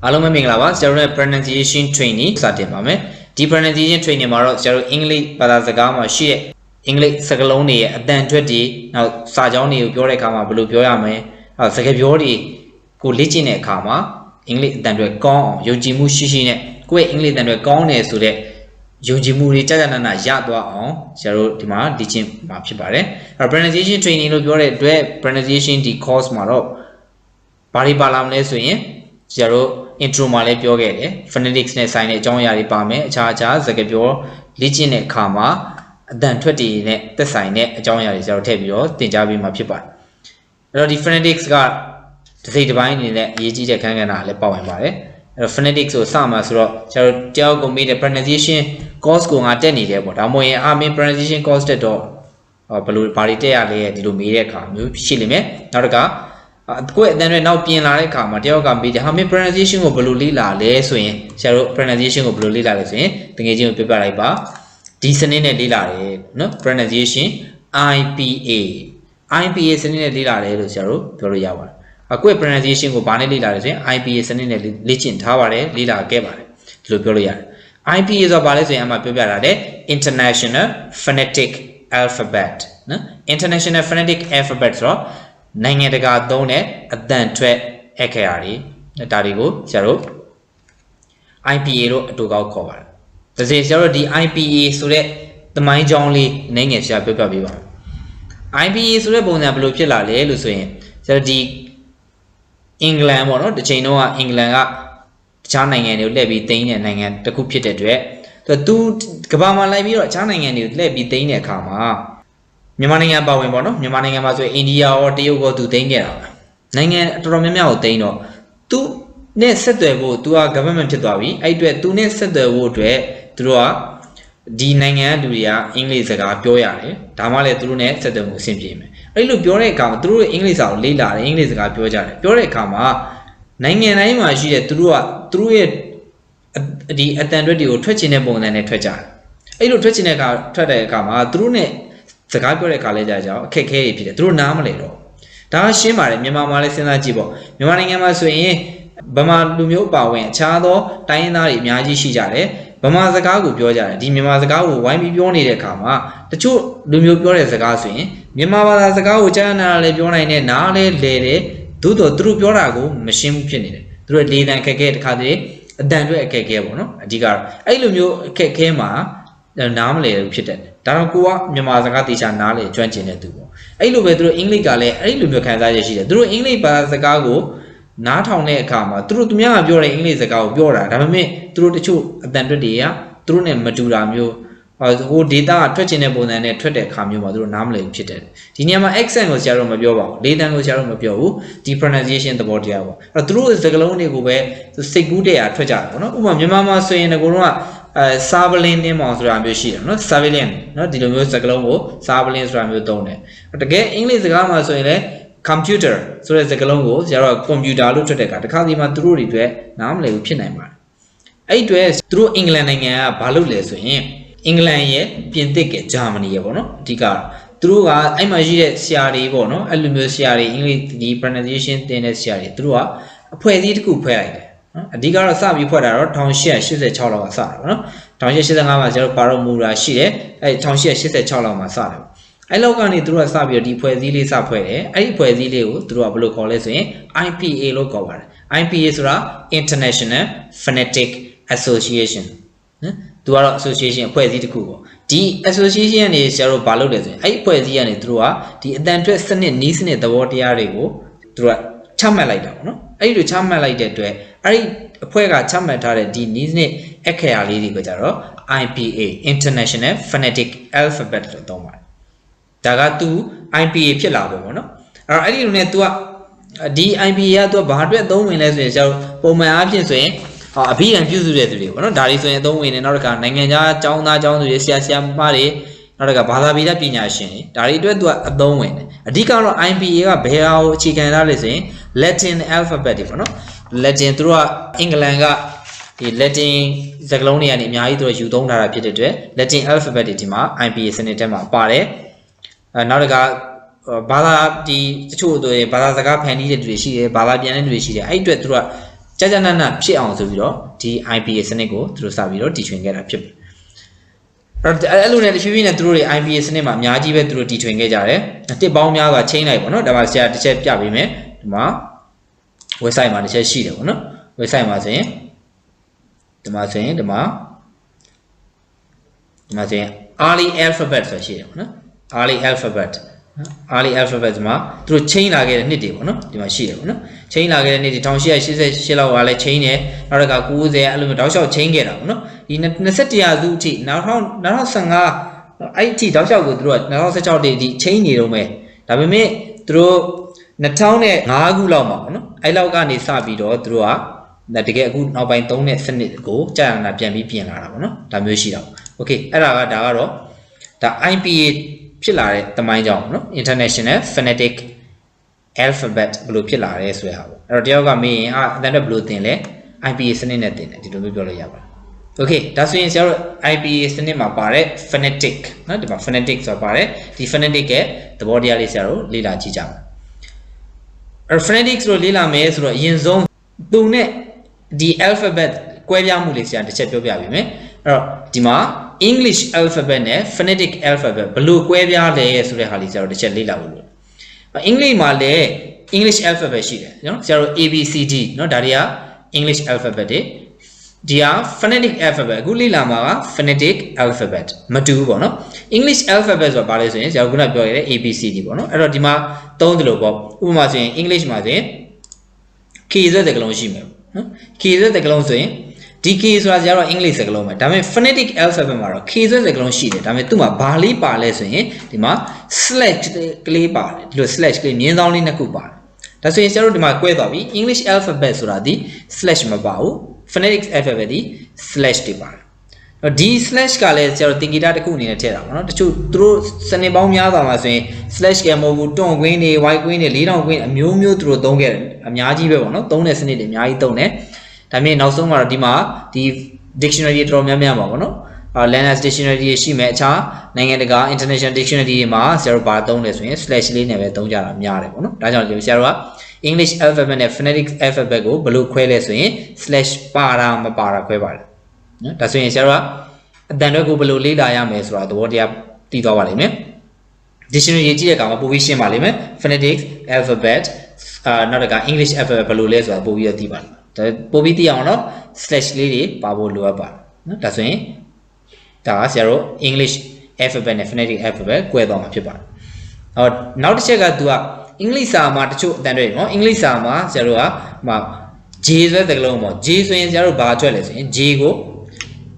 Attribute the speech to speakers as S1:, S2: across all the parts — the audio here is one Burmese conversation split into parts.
S1: အားလုံးပဲမင်္ဂလာပါကျွန်တော်တို့ pronunciation training စတင်ပါမယ်ဒီ pronunciation training မှာတော့ကျွန်တော်တို့ English ဘာသာစကားမှာရှိတဲ့ English စကားလုံးတွေရဲ့အတန်ထွက်တွေနောက်စာကြောင်းတွေကိုပြောတဲ့အခါမှာဘယ်လိုပြောရမလဲစကားပြောတွေကိုလေ့ကျင့်တဲ့အခါမှာ English အတန်ထွက်ကောင်းအောင်ယုံကြည်မှုရှိရှိနဲ့ကိုယ့်ရဲ့ English အတန်ထွက်ကောင်းတယ်ဆိုတဲ့ယုံကြည်မှုတွေကြာကြာနာနာရသွားအောင်ကျွန်တော်တို့ဒီမှာလေ့ကျင့်မှာဖြစ်ပါတယ်အဲ့ pronunciation training လို့ပြောတဲ့အတွက် pronunciation ဒီ course မှာတော့ဘာတွေပါလာမလဲဆိုရင်ကျွန်တော်တို့ intro မှာလည်းပြောခဲ့တယ် phonetics နဲ့ဆိုင်တဲ့အကြောင်းအရာတွေပါမယ်အခြားစကားပြောလေ့ကျင့်တဲ့အခါမှာအတန်ထွက်တွေနဲ့သက်ဆိုင်တဲ့အကြောင်းအရာတွေကျွန်တော်ထည့်ပြီးတော့သင်ကြားပေးမှာဖြစ်ပါတယ်အဲ့တော့ဒီ phonetics ကတစ်စိတ်တစ်ပိုင်းအနေနဲ့အရေးကြီးတဲ့ခန်းကဏ္ဍလည်းပါဝင်ပါတယ်အဲ့တော့ phonetics ကိုစမှာဆိုတော့ကျွန်တော်တယောက်ကိုမေးတဲ့ pronunciation course ကိုငါတက်နေတယ်ပေါ့ဒါမှမဟုတ်ရင်မင်း pronunciation course တက်တော့ဘယ်လိုဘာတွေတက်ရလဲဒီလိုမေးတဲ့အခါမျိုးရှိလိမ့်မယ်နောက်တစ်ခါကိုယ့်အတန်တွေနောက်ပြင်လာတဲ့အခါမှာတယောက်ကမေးတယ်ဟာမင်း pronunciation ကိုဘယ်လိုလေ့လာလဲဆိုရင်ဆရာတို့ pronunciation ကိုဘယ်လိုလေ့လာလဲဆိုရင်တကယ်ချင်းကိုပြပြလိုက်ပါဒီစနစ်နဲ့လေ့လာတယ်နော် pronunciation IPA စနစ်နဲ့လေ့လာတယ်လို့ဆရာတို့ပြောလို့ရပါတယ်ကိုယ့် pronunciation ကိုဘာနဲ့လေ့လာလဲဆိုရင် IPA စနစ်နဲ့လေ့ကျင့်ထားပါတယ်လေ့လာခဲ့ပါတယ်ဒီလိုပြောလို့ရတယ် IPA ဆိုတာဘာလဲဆိုရင်အမှပြောပြတာတဲ့ International Phonetic Alphabet နော် International Phonetic Alphabet ဆိုတော့နိုင်ငံတကာသုံးတဲ့အတန်ထွက်အခရာတွေဒါတွေကိုဆရာတို့ IPA လို့အတူကောက်ခေါ်ပါတယ်။ဒါဆိုဆရာတို့ဒီ IPA ဆိုတဲ့သမိုင်းကြောင်းလေးနည်းငယ်ဆရာပြောပြပေးပါမယ်။ IPA ဆိုတဲ့ပုံစံဘယ်လိုဖြစ်လာလဲလို့ဆိုရင်ဆရာတို့ဒီအင်္ဂလန်ပေါ့နော်ဒီချိန်တုန်းကအင်္ဂလန်ကတခြားနိုင်ငံတွေကိုလှည့်ပြီးသိမ်းတဲ့နိုင်ငံတစ်ခုဖြစ်တဲ့အတွက်သူကမ္ဘာမှာလိုက်ပြီးတော့တခြားနိုင်ငံတွေကိုလှည့်ပြီးသိမ်းတဲ့အခါမှာမြန်မာနိုင်ငံပါဝင်ပေါ့နော်မြန်မာနိုင်ငံမှာဆိုရင်အိန္ဒိယရောတရုတ်ရောသူသိမ်းခဲ့တာနိုင်ငံတော်တော်များများကိုသိမ်းတော့သူနဲ့ဆက်သွယ်ဖို့သူက government ဖြစ်သွားပြီအဲ့အတွက်သူနဲ့ဆက်သွယ်ဖို့အတွက်သူတို့ကဒီနိုင်ငံကလူတွေကအင်္ဂလိပ်စကားပြောရတယ်ဒါမှလည်းသူတို့နဲ့ဆက်သွယ်မှုအဆင်ပြေမယ်အဲ့လိုပြောတဲ့အခါမှာသူတို့ရဲ့အင်္ဂလိပ်စာကိုလေ့လာတယ်အင်္ဂလိပ်စကားပြောကြတယ်ပြောတဲ့အခါမှာနိုင်ငံတိုင်းမှာရှိတဲ့သူတို့ရဲ့ဒီအတန်တွက်တွေကိုထွက်ချင်တဲ့ပုံစံနဲ့ထွက်ကြတယ်အဲ့လိုထွက်ချင်တဲ့အခါထွက်တဲ့အခါမှာသူတို့နဲ့စကားပြောတဲ့အခါလဲကြာကြအောင်အခက်အခဲတွေဖြစ်တယ်သူတို့နားမလဲတော့ဒါရှင်းပါတယ်မြန်မာမှာလည်းစဉ်းစားကြည့်ပေါ့မြန်မာနိုင်ငံမှာဆိုရင်ဗမာလူမျိုးပါဝင်အခြားသောတိုင်းရင်းသားတွေအများကြီးရှိကြတယ်ဗမာစကားကိုပြောကြတယ်ဒီမြန်မာစကားကိုဝိုင်းပြီးပြောနေတဲ့အခါမှာတချို့လူမျိုးပြောတဲ့စကားဆိုရင်မြန်မာဘာသာစကားကိုကြားနာလည်းပြောနိုင်တယ်နားလည်းလဲတယ်သို့တော်သူတို့ပြောတာကိုမရှင်းဘူးဖြစ်နေတယ်သူတို့လေတံအခက်အခဲတစ်ခါတည်းအတန်တွေအခက်အခဲပေါ့နော်အဓိကတော့အဲ့လိုမျိုးအခက်အခဲမှာနားမလဲလို့ဖြစ်တယ်ဒါတော့ကိုကမြန်မာစကားတေချာနားလေကျွမ်းကျင်တဲ့သူပေါ့အဲ့လိုပဲသူတို့အင်္ဂလိပ်ကလည်းအဲ့လိုမျိုးခံစားရရှိတယ်သူတို့အင်္ဂလိပ်ဘာသာစကားကိုနားထောင်တဲ့အခါမှာသူတို့သူများကပြောတဲ့အင်္ဂလိပ်စကားကိုပြောတာဒါပေမဲ့သူတို့တချို့အတန်တွက်တွေကသူတို့နဲ့မတူတာမျိုးဟို data ကထွက်ချင်တဲ့ပုံစံနဲ့ထွက်တဲ့အခါမျိုးမှာသူတို့နားမလည်ဖြစ်တယ်ဒီနေရာမှာ accent ကိုဆရာတို့မပြောပါဘူးလေတံကိုဆရာတို့မပြောဘူးဒီ pronunciation သဘောတရားပေါ့အဲ့တော့သူတို့စကားလုံးတွေကိုပဲစိတ်ကူးတဲ့အားထွက်ကြတယ်ပေါ့နော်ဥပမာမြန်မာမှာဆိုရင်ငကိုတော့စာပလင်းတင်းမောင်ဆိုတာမျိုးရှိတယ်နော် surveillance နော်ဒီလိုမျိုးစကားလုံးကိုစာပလင်းဆိုတာမျိုးသုံးတယ်တကယ်အင်္ဂလိပ်စကားမှာဆိုရင်လည်း computer ဆိုတဲ့စကားလုံးကိုဆရာတို့ computer လို့ထွက်တဲ့အခါတခါဒီမှာသူတို့တွေအတွက်နားမလည်ဘူးဖြစ်နိုင်ပါတယ်အဲ့အတွက်သူတို့အင်္ဂလန်နိုင်ငံကဘာလုပ်လဲဆိုရင်အင်္ဂလန်ရဲ့ပြင်သစ်ကဂျာမနီရဲ့ပေါ့နော်အဓိကသူတို့ကအဲ့မှာရှိတဲ့ဆရာတွေပေါ့နော်အဲ့လိုမျိုးဆရာတွေအင်္ဂလိပ်ဒီ pronunciation သင်တဲ့ဆရာတွေသူတို့ကအဖွဲ့အစည်းတစ်ခုဖွဲ့လိုက်တယ်နော်အဓိကတော့စပြီးဖွဲ့တာတော့1886လောက်ကစတာပေါ့နော်1885မှာကျွန်တော်ပါတော့မူရာရှိတယ်အဲ့1886လောက်မှာစတယ်အဲ့လောက်ကနေသူတို့ကစပြီးတော့ဒီဖွဲ့စည်းလေးစဖွဲ့တယ်အဲ့ဒီဖွဲ့စည်းလေးကိုသူတို့ကဘယ်လိုခေါ်လဲဆိုရင် IPA လို့ခေါ်ပါတယ် IPA ဆိုတာ International Phonetic Association နော်သူကတော့ association အဖွဲ့အစည်းတစ်ခုပေါ့ဒီ association ကနေဆရာတို့ဘာလုပ်လဲဆိုရင်အဲ့ဒီအဖွဲ့အစည်းကနေသူတို့ကဒီအတန်ထွက်စနစ်နီးစနစ်သဘောတရားတွေကိုသူတို့ကချမှတ်လိုက်တာပေါ့နော်အဲ့ဒီလိုချမှတ်လိုက်တဲ့အတွက်အဲ့ဒီအဖွဲ့ကချမှတ်ထားတဲ့ဒီနီးစနစ်အခရာလေးတွေကိုကြတော့ IPA International Phonetic Alphabet လို့သုံးပါတယ်ဒါကသူ IPA ဖြစ်လာပေါ့နော်အဲ့တော့အဲ့ဒီလိုနဲ့ तू ကဒီ IPA က तू ဘာအတွက်သုံးဝင်လဲဆိုရင်ကျွန်တော်ပုံမှန်အားဖြင့်ဆိုရင်အဘိဓမ္မာပြုစုတဲ့သူတွေပေါ့နော်ဒါတွေဆိုရင်အသုံးဝင်နေနောက်တစ်ခါနိုင်ငံခြားကျောင်းသားကျောင်းသူတွေဆရာမတွေနောက်တစ်ခါဘာသာဗေဒပညာရှင်တွေဒါတွေအတွက် तू ကအသုံးဝင်တယ်အဓိကတော့ IPA ကဘယ်ဟာကိုအခြေခံထားလဲဆိုရင် Latin alphabet တွေပေါ့နော် Latin သူတို့ကအင်္ဂလန်ကဒီ Latin စကားလုံးတွေကနေအများကြီးသူတို့ယူသုံးထားတာဖြစ်တဲ့အတွက် Latin alphabet တွေဒီမှာ IPA စနစ်ထဲမှာပါတယ်နောက်တစ်ခါဘာသာဒီတချို့တွေဘာသာစကားဖန်တီးတဲ့သူတွေရှိတယ်ဘာသာပြန်တဲ့သူတွေရှိတယ်အဲ့အတွက်သူတို့က ကြာနာနာဖြစ်အောင်ဆိုပြီးတော့ဒီ IPA စနစ်ကိုသူတို့စပြီးတော့တည်ထွင်ခဲ့တာဖြစ်တယ်အဲ့လိုနဲ့တဖြည်းဖြည်းနဲ့သူတို့တွေ IPA စနစ်မှာအများကြီးပဲသူတို့တည်ထွင်ခဲ့ကြတယ်တစ်ပေါင်းများစွာချိန်လိုက်ပေါ့နော်ဒါမှဆရာတစ်ချက်ပြပေးမယ်ဒီမှာ website မှာတစ်ချက်ရှိတယ်ပေါ့နော် website မှာဆိုရင်ဒီမှာဆိုရင် early alphabet ဆိုရှိတယ်ပေါ့နော် early alphabet မှာသူတို့ chain လာခဲ့တဲ့နှစ်တွေပေါ့နော်ဒီမှာရှိတယ်ပေါ့နော် chain လာခဲ့တဲ့နှစ်တွေ1888လောက်ကလည်း chain တယ်နောက်က90အဲ့လိုမျိုးတောက်လျှောက် chain ခဲ့တာပေါ့နော်ဒီ21ရာစုအထိ2015အဲ့အထိတောက်လျှောက်ကိုသူတို့က2016တိအထိ chain နေတော့မယ်ဒါပေမဲ့သူတို့2005ခုလောက်မှာပေါ့နော်အဲ့လောက်ကနေစပြီးတော့သူတို့ကတကယ်အခုနောက်ပိုင်း3နဲ့စနစ်ကိုကြာနာပြန်ပြီးပြင်လာတာပေါ့နော်ဒါမျိုးရှိတာပေါ့โอเคအဲ့ဒါကတော့ဒါ IPA ဖြစ်လာတဲ့တမိုင်းကြောင့်နော် International Phonetic Alphabet ဘယ်လိုဖြစ်လာလဲဆိုရပါဘူးအဲ့တော့တယောက်ကမေးရင်အတန်တော့ဘယ်လိုသင်လဲ IPA စနစ်နဲ့သင်တယ်ဒီလိုမျိုးပြောလို့ရပါတယ်โอเคဒါဆိုရင်ဆရာတို့ IPA စနစ်မှာပါတဲ့ phonetic နော်ဒီမှာ phonetic ဆိုတာပါတယ်ဒီ phonetic ရဲ့သဘောတရားလေးဆရာတို့လေ့လာကြည့်ကြပါအဲ့ phonetic ဆိုလို့လေ့လာမယ်ဆိုတော့အရင်ဆုံးသူနဲ့ဒီ alphabet ကွဲပြားမှုလေးဆရာတစ်ချက်ပြောပြပေးမယ်အဲ့တော့ဒီမှာEnglish alphabet နဲ့ phonetic alphabet ဘယ်လိုကွဲပြားလဲဆိုတဲ့ဟာလေးဆရာတို့တစ်ချက်လေ့လာဖို့လိုအင်္ဂလိပ်မှာလည်း English alphabet ရှိတယ်နော်ဆရာတို့ ABCD နော်ဒါတွေက English alphabet တွေဒီဟာ phonetic alphabet အခုလေ့လာမှာက phonetic alphabet မတူဘူးပေါ့နော် English alphabet ဆိုတာဘာလဲဆိုရင်ဆရာတို့ခုနပြောခဲ့တဲ့ ABCD ပေါ့နော်အဲ့တော့ဒီမှာသုံးတယ်လို့ပေါ့ဥပမာဆိုရင် English မှာဆိုရင် K ဆိုတဲ့စကားလုံးရှိမယ်နော် K ဆိုတဲ့စကားလုံးဆိုရင်ဒီ K ဆိုတာကျတော့ English စကားလုံးပဲဒါပေမဲ့ phonetic alphabet မှာတော့ K ဆိုတဲ့စကားလုံးရှိတယ်ဒါပေမဲ့သူ့မှာဘာလေးပါလဲဆိုရင်ဒီမှာ slash ကလေးပါတယ်ဒီလို slash ကလေးမြင်းဆောင်လေးနှစ်ခုပါတယ်ဒါဆိုရင်ကျတော့ဒီမှာ꿰သွားပြီ English alphabet ဆိုတာဒီ slash မပါဘူး phonetic alphabet ဒီ slash တွေပါတယ်ဒီ slash ကလည်းကျတော့သင်္ကေတတစ်ခုအနေနဲ့ထည့်တာပေါ့နော်တချို့သူတို့စနစ်ပေါင်းများစွာမှာဆိုရင် slash ကမဟုတ်ဘူးတွန့်ကွင်းတွေ white ကွင်းတွေ4000ကွင်းအမျိုးမျိုးသူတို့သုံးခဲ့တယ်အများကြီးပဲပေါ့နော်သုံးတဲ့စနစ်တွေအများကြီးသုံးတယ်ဒါပေမဲ့နောက်ဆုံးကတော့ဒီမှာဒီ dictionary တော်တော်များများပါပေါ့နော်Learner's dictionary ရှိမယ်အခြားနိုင်ငံတကာ international dictionary တွေမှာဆရာတို့ဘာသုံးလဲဆိုရင် slash လေးနဲ့ပဲသုံးကြတာများတယ်ပေါ့နော်ဒါကြောင့်ဆရာတို့က English alphabet နဲ့ phonetic alphabet ကိုဘယ်လိုခွဲလဲဆိုရင် slash ပါတာမပါတာခွဲပါတယ်နော်ဒါဆိုရင်ဆရာတို့ကအတန်တွေကိုဘယ်လိုလေ့လာရမယ်ဆိုတာသဘောတရားသိသွားပါလိမ့်မယ် dictionary ကြည့်တဲ့အခါမှာပိုပြီးရှင်းပါလိမ့်မယ် phonetic alphabet နောက်တစ်ခါ English alphabet ဘယ်လိုလဲဆိုတာပိုပြီးသိပါလိမ့်မယ်ဒါပိုပြီးသိအောင်တော့ slash လေးတွေပါဖို့လိုအပ်ပါတယ်နော်ဒါဆိုရင်ဒါကဆရာတို့ English alphabet နဲ့ phonetic alphabet 꿰သွားမှာဖြစ်ပါတယ်နောက်တစ်ချက်ကသူကအင်္ဂလိပ်စာမှာတချို့အတန်တွေနော်အင်္ဂလိပ်စာမှာဆရာတို့ကJ ဆိုတဲ့စကားလုံးပေါ့ J ဆိုရင်ဆရာတို့ဘာထွက်လဲဆိုရင် J ကို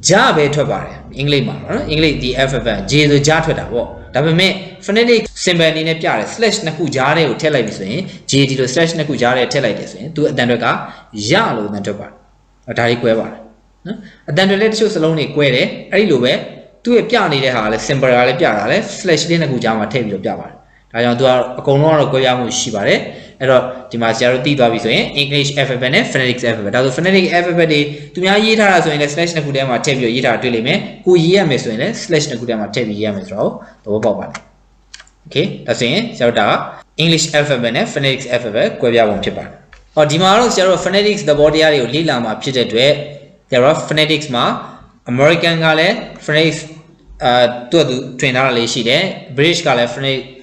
S1: ဂျာပဲထွက်ပါတယ်အင်္ဂလိပ်မှာနော်အင်္ဂလိပ်ဒီ alphabet J ဆိုဂျာထွက်တာပေါ့ဒါပေမဲ့ phonetic symbol အနေနဲ့ပြတယ် slash နှစ်ခုကြားထဲကိုထည့်လိုက်ပြီဆိုရင် J ဒီလို slash နှစ်ခုကြားထဲထည့်လိုက်တယ်ဆိုရင်သူအတန်တွေကရလို့အတန်ထွက်ပါတယ်ဒါလေး꿰ပါတယ်နော်အတန်တွေလည်းတချို့စလုံးတွေ꿰တယ်အဲ့ဒီလိုပဲသူ့ရဲ့ပြနေတဲ့ဟာကလည်း symbol ကလည်းပြတာလည်း slash လေးနှစ်ခုကြားမှာထည့်ပြီးတော့ပြပါတယ်ဒါကြောင့်သူကအကုန်လုံးကတော့꿰ပြမှုရှိပါတယ်အဲ့တော့ဒီမှာဆရာတို့သိသွားပြီဆိုရင် English alphabet နဲ့ phonetic alphabet ဒါဆို phonetic alphabet တွေသူများရေးထားတာဆိုရင်လည်း slash နှစ်ခုထဲမှာထည့်ပြီးတော့ရေးထားတာတွေ့လိမ့်မယ်ကိုရေးရမယ်ဆိုရင်လည်း slash နှစ်ခုထဲမှာထည့်ပြီးရေးရမယ်ဆိုတော့သဘောပေါက်ပါတယ် okay ဒါဆိုရင်ဆရာတို့ဒါက English alphabet နဲ့ phonetic alphabet 꿰ပြပုံဖြစ်ပါတယ်ဒီမှာတော့ဆရာတို့ phonetics သဘောတရားတွေကိုလေ့လာမှာဖြစ်တဲ့အတွက်ဆရာတို့ phonetics မှာ American ကလည်း phonetics သူ့ထွင်ထားတာလေးရှိတယ် British ကလည်း phonetics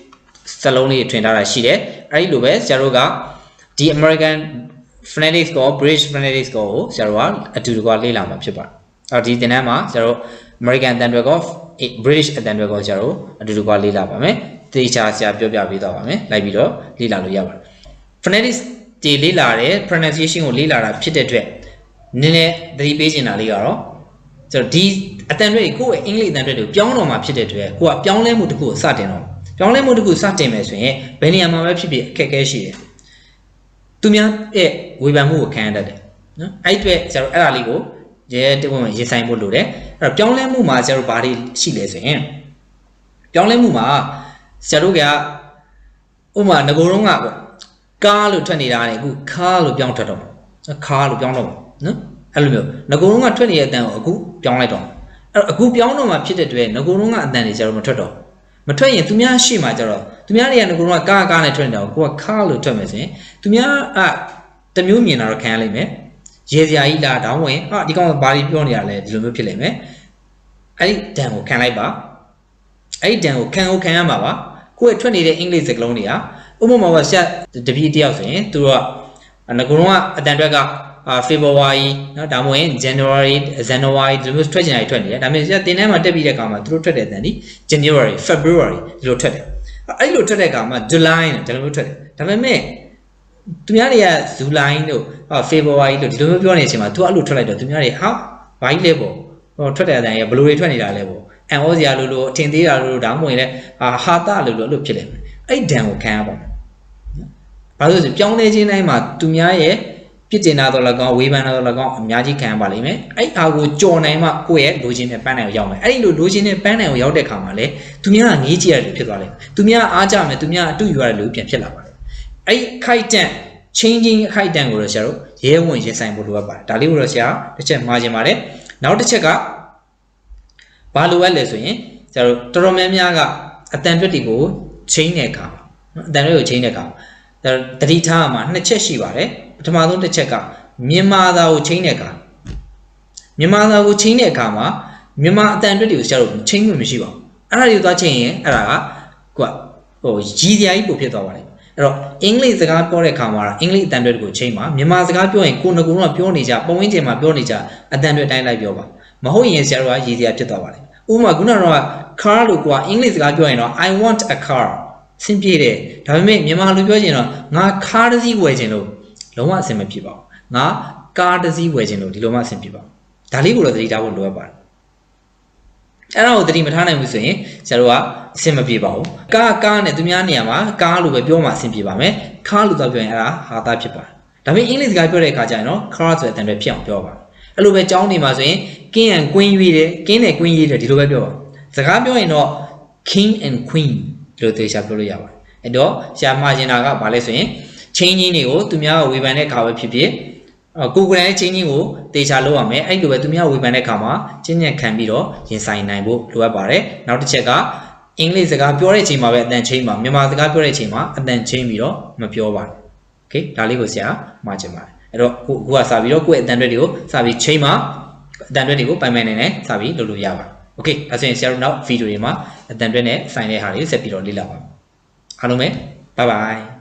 S1: စလုံးလေးထွင်ထားတာရှိတယ်အဲ့ဒီလိုပဲဆရာတို့ကဒီ American phonetics ကို British phonetics ကိုဆရာတို့ကအတူတူကလေ့လာမှာဖြစ်ပါတယ်ဒီသင်တန်းမှာဆရာတို့ American အတန်တွေကို British အတန်တွေကိုဆရာတို့အတူတူကလေ့လာပါမယ်သေချာဆရာပြောပြပေးသွားပါမယ်လိုက်ပြီးတော့လေ့လာလို့ရပါတယ် phonetics ဒီလေ့လာတဲ့ pronunciation ကိုလေ့လာတာဖြစ်တဲ့အတွက်နည်းနည်းသတိပေးချင်တာလေးကတော့ဆိုတော့ဒီအတန်တွေကိုယ့်ရဲ့အင်္ဂလိပ်အတန်တွေကိုပြောင်းတော့မှာဖြစ်တဲ့အတွက်ကိုကပြောင်းလဲမှုတစ်ခုကိုစတင်တော့ပြောင်းလဲမှုတစ်ခုစတင်မယ်ဆိုရင်ဘယ်နေရာမှာပဲဖြစ်ဖြစ်အခက်အခဲရှိတယ်သူများရဲ့ဝေဖန်မှုကိုခံရတတ်တယ်နော်အဲ့အတွက်ဆရာတို့အဲ့ဒါလေးကိုရဲတဝက်ရေးဆိုင်ဖို့လိုတယ်အဲ့တော့ပြောင်းလဲမှုမှာဆရာတို့ဘာတွေရှိလဲဆိုရင်ပြောင်းလဲမှုမှာဆရာတို့ကဥပမာငကိုယ်တော့ကပေါ့ကားလို့ထွက်နေတာနဲ့အခုခါလို့ပြောင်းထွက်တော့ခါလို့ပြောင်းတော့နော်အဲ့လိုမျိုးငကိုယ်တော့ကထွက်နေတဲ့အတန်ကိုအခုပြောင်းလိုက်တော့အဲ့အခုပြောင်းတော့မှဖြစ်တဲ့အတွက်ငကိုယ်တော့ကအတန်တွေဆရာတို့မထွက်တော့မထွက်ရင်သူများရှေ့မှာကျတော့သူများတွေကငကိုယ်တော့ကားနဲ့ထွက်နေတာကိုကခါလို့ထွက်မယ်ဆိုရင်သူများတမျိုးမြင်တာတော့ခံရလိမ့်မယ် ရေစရာကြီးလာတောင်းဝင်ဟာဒီကောင်ဘာကြီးပြောနေရလဲဒီလိုမျိုးဖြစ်လိမ့်မယ်အဲ့ဒီတန်ကိုခံလိုက်ပါအဲ့ဒီတန်ကိုခံရမှာပါကိုယ့်ရဲ့ထွက်နေတဲ့အင်္ဂလိပ်စကားလုံးတွေကဥပမာဆရာတပည့်တယောက်ဆိုရင်သူတို့ကငကုံကအတန်တွက်ကFebruary เนาะဒါမှမဟုတ် January ဒီလိုထွက်ချင်တာထွက်နေတယ်ဒါပေမဲ့ဆရာတင်ထဲမှာတက်ပြီးတဲ့အခါမှာသူတို့ထွက်တဲ့အတန်ဒီ January February ဒီလိုထွက်တယ်အဲ့လိုထွက်တဲ့အခါမှာ July ဒီလိုမျိုးထွက်တယ်ဒါပေမဲ့သူများတွေက July တို့ February တို့ဒီလိုမျိုးပြောနေတဲ့အချိန်မှာ तू အဲ့လိုထွက်လိုက်တော့သူများတွေဟာဘာကြီးလဲပေါ့ဟိုထွက်တဲ့အတန်ကြီးဘယ်လိုတွေထွက်နေတာလဲပေါ့အန်ဩစရာလို့အထင်သေးတာလို့ဒါမှမဟုတ်လည်းဟာတာလို့အဲ့လိုဖြစ်လိမ့်မယ်အဲ့ဒဏ်ကိုခံရပါမယ်ဘာလို့ဆိုပြောင်းလဲခြင်းတိုင်းမှာသူများရဲ့ပြစ်တင်တာတော့၎င်းဝေဖန်တာတော့၎င်းအများကြီးခံရပါလိမ့်မယ်အဲ့အားကိုကြော်နိုင်မှကိုယ့်ရဲ့လိုချင်တဲ့ပန်းနိုင်ကိုရောက်မယ်အဲ့ဒီလိုချင်တဲ့ပန်းနိုင်ကိုရောက်တဲ့ခါမှာလေသူများကငေးကြည့်ရတယ်ဖြစ်သွားလိမ့်မယ်သူများအားကြမယ်သူများအတူယူရတယ်လို့ပြန်ဖြစ်လာပါတယ်အဲ့ခိုက်တန့် changing အခိုက်တန့်ကိုတော့ဆရာတို့ရဲဝင်ရင်ဆိုင်ဖို့လိုအပ်ပါတယ်ဒါလေးကိုတော့ဆရာတစ်ချက်မှားခြင်းပါတယ်နောက်တစ်ချက်ကဘာလိုအပ်လဲဆိုရင်ဆရာတို့တော်တော်များများကအတန်တွက်တွေကိုချိန်တဲ့အခါအတန်တွက်ကိုချိန်တဲ့အခါတတိထားမှာနှစ်ချက်ရှိပါတယ်ပထမဆုံးတစ်ချက်ကမြန်မာသာကိုချိန်တဲ့အခါမြန်မာသာကိုချိန်တဲ့အခါမှာမြန်မာအတန်တွက်တွေကိုဆရာတို့ချိန်မှမရှိပါဘူးအဲ့ဒါတွေကိုသွားချိန်ရင်အဲ့ဒါကဟိုကြီးစရာကြီးပို့ဖြစ်သွားပါတယ်အဲ့တော့အင်္ဂလိပ်စကားပြောတဲ့အခါမှာအင်္ဂလိပ်အတန်တွက်တွေကိုချိန်ပါမြန်မာစကားပြောရင်ကိုယ်ကပြောနေကြပုံဝင်းကျင်မှာပြောနေကြအတန်တွက်တိုင်းလိုက်ပြောပါမဟုတ်ရင်ဆရာတို့ကရည်စရာဖြစ်သွားပါတယ်ဥပမာခုနကတော့ car လို့ကွာအင်္ဂလိပ်စကားပြောရင်တော့ I want a car ဆင်ပြေတယ်ဒါပေမဲ့မြန်မာလိုပြောချင်တော့ငါ car တစ်စီးဝယ်ချင်လို့လုံးဝအဆင်မပြေပါဘူးငါ car တစ်စီးဝယ်ချင်လို့ဒီလိုမှအဆင်ပြေပါဘူးဒါလေးကိုတော့သတိထားဖို့လိုအပ်ပါတယ်အဲ့ဒါကိုသတိမထားနိုင်ဘူးဆိုရင်ဆရာတို့ကအဆင်မပြေပါဘူးကားနဲ့သူများနေရာမှာကားလို့ပဲပြောမှအဆင်ပြေပါမယ် car လို့တော့ပြောရင်အဲ့ဒါဟာတာဖြစ်ပါတယ်ဒါပေမဲ့အင်္ဂလိပ်စကားပြောတဲ့အခါကျရင်တော့ car ဆိုတဲ့အတန်တွေဖြစ်အောင်ပြောပါအဲ့လိုပဲကြောင်းနေမှာဆိုရင်ကင်းand queen ရွေးတယ်ကင်းနဲ့ queen ရွေးတယ်ဒီလိုပဲပြောပါစကားပြောရင်တော့ king and queen ဒီလိုသေချာပြောလို့ရပါတယ်အဲ့တော့ဆရာမှားကျင်တာကဘာလဲဆိုရင်ချင်းချင်းတွေကိုသူများကဝေဖန်တဲ့အခါပဲဖြစ်ဖြစ်ကိုယ်ကိုယ်တိုင်ချင်းချင်းကိုသေချာလုပ်ရမယ်အဲ့လိုပဲသူများဝေဖန်တဲ့အခါမှာချင်းညက်ခံပြီးတော့ရင်ဆိုင်နိုင်ဖို့လိုအပ်ပါတယ်နောက်တစ်ချက်ကအင်္ဂလိပ်စကားပြောတဲ့အချိန်မှာပဲအတန်ချင်းပါမြန်မာစကားပြောတဲ့အချိန်မှာအတန်ချင်းပြီးတော့မပြောပါနဲ့โอเคဒါလေးကိုဆရာမှားကျင်ပါတယ်အဲ့တော့ခုကစပြီးတော့ကိုယ့်ရဲ့အတန်တွက်တွေကိုစပြီးချိန်မှာအတန်တွက်တွေကိုပိုင်ပိုင်နိုင်နိုင်စပြီးလုပ်လို့ရပါတယ်โอเคဒါဆိုရင်ဆရာတို့နောက်ဗီဒီယိုတွေမှာအတန်တွက်နဲ့ဆိုင်တဲ့ဟာတွေဆက်ပြီးတော့လေ့လာပါမယ်အားလုံးပဲ bye bye